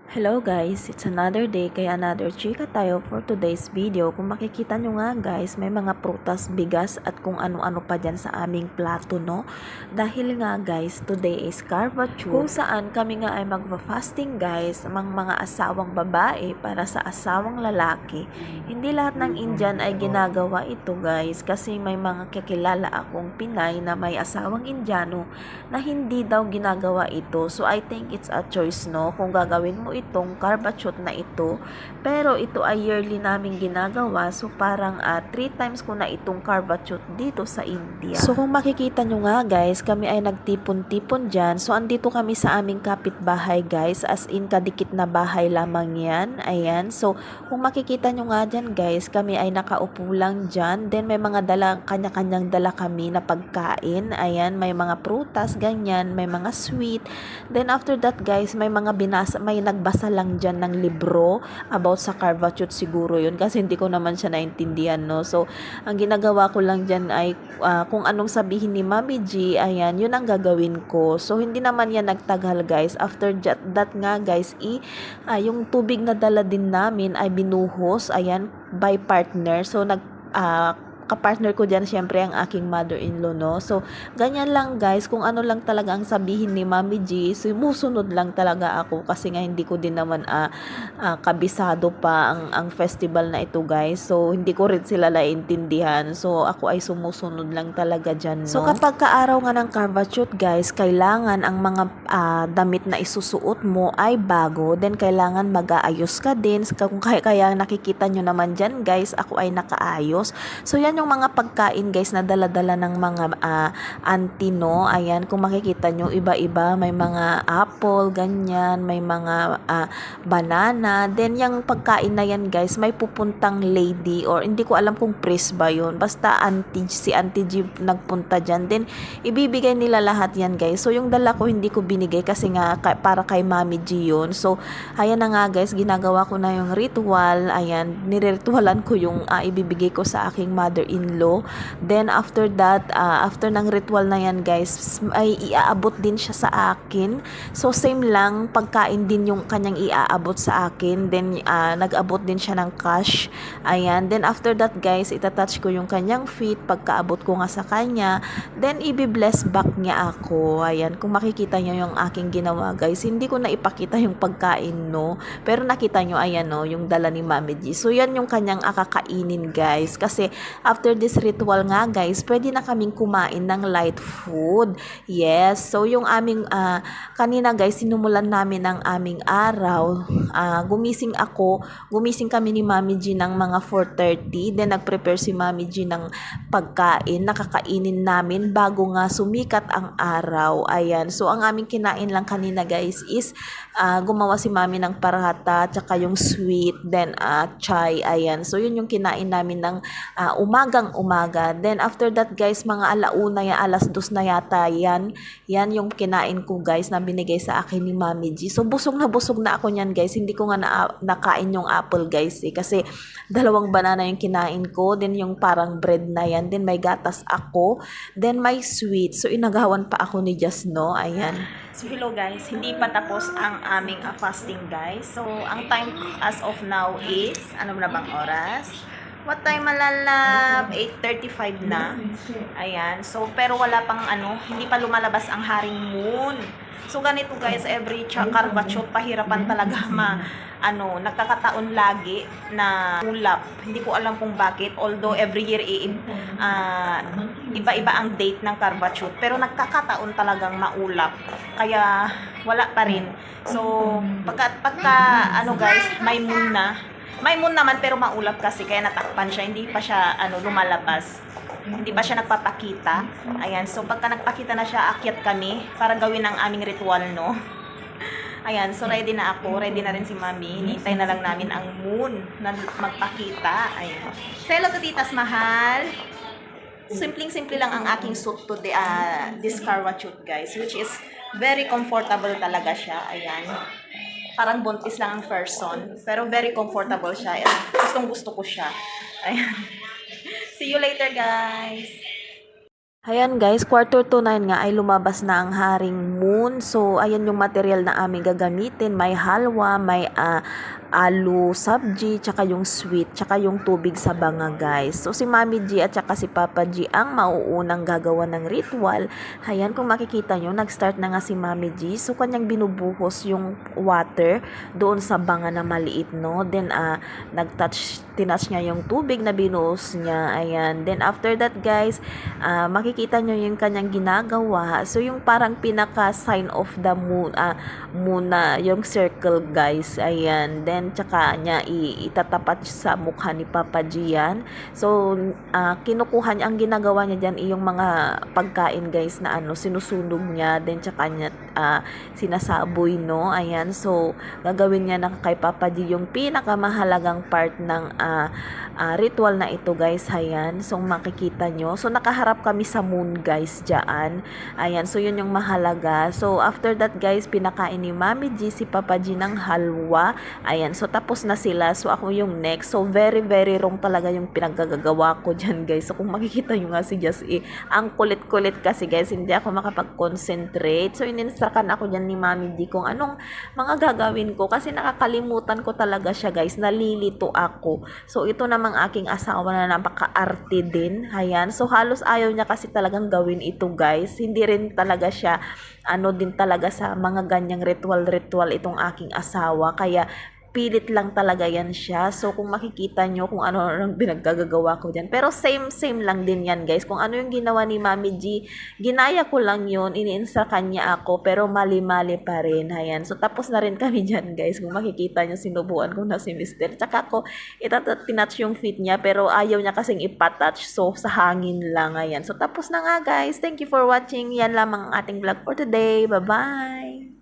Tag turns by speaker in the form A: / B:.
A: Hello guys, it's another day kaya another chika tayo for today's video. Kung makikita nyo nga guys, may mga prutas, bigas at kung ano-ano pa dyan sa aming plato, no? Dahil nga guys, today is Carvature, kung saan kami nga ay magpa-fasting guys, mga asawang babae para sa asawang lalaki. Hindi lahat ng Indian ay ginagawa ito guys, kasi may mga kakilala akong Pinay na may asawang Indiano na hindi daw ginagawa ito. So I think it's a choice, no? Kung gagawin mo itong Carvature na ito, pero ito ay yearly namin ginagawa, so parang 3 times ko na itong Carvature dito sa India. So kung makikita nyo nga guys, kami ay nagtipon-tipon dyan. So andito kami sa aming kapitbahay guys, as in kadikit na bahay lamang yan. Ayan, so kung makikita nyo nga dyan guys, kami ay nakaupo lang dyan, then may mga dala, kanya-kanyang dala kami na pagkain. Ayan, may mga prutas, ganyan, may mga sweet. Then after that guys, may mga may nagbasa lang dyan ng libro about sa Carvature siguro yun, kasi hindi ko naman siya naintindihan, no? So ang ginagawa ko lang dyan ay kung anong sabihin ni Mami G, ayan, yun ang gagawin ko. So hindi naman yan nagtagal guys. After that nga guys, yung tubig na dala din namin ay binuhos, ayan, by partner. So kapartner ko dyan syempre ang aking mother-in-law, no? So ganyan lang guys, kung ano lang talaga ang sabihin ni Mami G, sumusunod lang talaga ako, kasi nga hindi ko din naman kabisado pa ang festival na ito guys. So hindi ko rin sila naintindihan, so ako ay sumusunod lang talaga dyan, no? So kapag kaaraw nga ng Carvature guys, kailangan ang mga damit na isusuot mo ay bago, then kailangan mag-aayos ka din. Kaya nakikita nyo naman dyan guys, ako ay nakaayos. So yan yung mga pagkain guys na dala-dala ng mga auntie, no? Ayan, kung makikita nyo, iba-iba, may mga apple, ganyan, may mga banana. Then yung pagkain na yan guys, may pupuntang lady, or hindi ko alam kung priest ba yun, basta si Auntie G nagpunta dyan, then ibibigay nila lahat yan guys. So yung dala ko hindi ko binigay kasi nga para kay Mami G yun. So ayan na nga guys, ginagawa ko na yung ritual. Ayan, niritualan ko yung ibibigay ko sa aking mother-in-law. Then after that, after ng ritual na yan guys, ay iaabot din siya sa akin. So same lang, pagkain din yung kanyang iaabot sa akin. Then nag-abot din siya ng cash. Ayan, then after that guys, itatouch ko yung kanyang feet pagkaabot ko nga sa kanya. Then i-bless back niya ako. Ayan, kung makikita nyo yung aking ginawa guys, hindi ko na ipakita yung pagkain, no? Pero nakita nyo, ayan, no, yung dala ni Mami G. So yan yung kanyang akakainin guys, kasi after this ritual nga guys, pwede na kaming kumain ng light food. Yes, so yung aming kanina guys, sinumulan namin ang aming araw. Gumising kami ni Mami G ng mga 4:30, then nagprepare si Mami G ng pagkain, nakakainin namin bago nga sumikat ang araw. Ayan, so ang aming kinain lang kanina guys is gumawa si Mami ng parata, tsaka yung sweet, then chai. Ayan, so yun yung kinain namin ng umaga. Then after that guys, mga alauna ya, 2:00 na yata yan yung kinain ko guys, na binigay sa akin ni Mami G. So busog na ako nyan guys. Hindi ko nga nakain yung apple guys, kasi 2 banana yung kinain ko, then yung parang bread na yan, then may gatas ako, then may sweet. So inagawan pa ako ni Just, no? Ayan. So hello guys, hindi pa tapos ang aming fasting guys. So ang time as of now is, ano na bang oras? What time malalab? 8:35 na. Ayan. So, pero wala pang hindi pa lumalabas ang haring moon. So, ganito guys, every Carvature, pahirapan talaga nagkakataon lagi na ulap. Hindi ko alam kung bakit. Although, every year, iba-iba ang date ng Carvature. Pero nagkakataon talagang maulap. Kaya, wala pa rin. So, pagka guys, may moon naman pero maulap kasi, kaya natakpan siya, hindi pa siya lumalabas, hindi pa siya nagpapakita. Ayan, so pagka nagpakita na siya, akyat kami para gawin ang aming ritual, no? Ayan, so ready na ako, ready na rin si Mami, hinihintay na lang namin ang moon na magpakita. Ayan, hello to titas mahal. Simpleng-simple lang ang aking suit to this Carvature guys, which is very comfortable talaga siya. Ayan, parang buntis lang ang person, pero very comfortable siya. Gustong gusto ko siya. Ayan. See you later guys. Ayan guys, quarter to 9 nga ay lumabas na ang Haring Moon. So, ayan yung material na aming gagamitin. May halwa, may alu sabji, tsaka yung sweet, tsaka yung tubig sa banga guys. So, si Mami G at tsaka si Papa G ang mauunang gagawa ng ritual. Ayan, kung makikita nyo, nag-start na nga si Mami G. So, kanyang binubuhos yung water doon sa banga na maliit, no? Then, tinouch niya yung tubig na binuhos niya. Ayan. Then, after that guys, makikita nyo yung kanyang ginagawa. So, yung parang pinaka sign of the moon, muna yung circle guys. Ayan. Then, tsaka niya itatapat sa mukha ni Papa Gian. So, kinukuha niya, ang ginagawa niya dyan yung mga pagkain guys na sinusunog niya. Then, tsaka niya sinasaboy, no? Ayan. So, gagawin niya na kay Papa G yung pinakamahalagang part ng ritual na ito guys. Ayan. So, makikita nyo. So, nakaharap kami sa moon guys dyan. Ayan. So, yun yung mahalaga. So, after that guys, pinakain ni Mami G si Papa G ng halwa. Ayan. So, tapos na sila. So, ako yung next. So, very, very wrong talaga yung pinaggagawa ko dyan guys. So, kung makikita nyo nga si Just ang kulit-kulit kasi guys, hindi ako makapag-concentrate. So, ininstrakan ako dyan ni Mami G kung anong mga gagawin ko kasi nakakalimutan ko talaga siya guys. Nalilito ako. So, ito namang aking asawa na napaka-arte din. Ayan. So, halos ayaw niya kasi talagang gawin ito guys. Hindi rin talaga siya din talaga sa mga ganyang ritual itong aking asawa. Kaya pilit lang talaga yan siya. So, kung makikita nyo kung ano ang pinaggagawa ko dyan. Pero same lang din yan guys. Kung ano yung ginawa ni Mami G, ginaya ko lang yun. Ini-insta kanya ako. Pero mali-mali pa rin. Ayan. So, tapos na rin kami dyan guys. Kung makikita nyo, sinubuan ko na si Mister. Tsaka ko, tinouch yung feet niya. Pero ayaw niya kasing ipatouch. So, sa hangin lang. Ayan. So, tapos na nga guys. Thank you for watching. Yan lamang ang ating vlog for today. Bye-bye!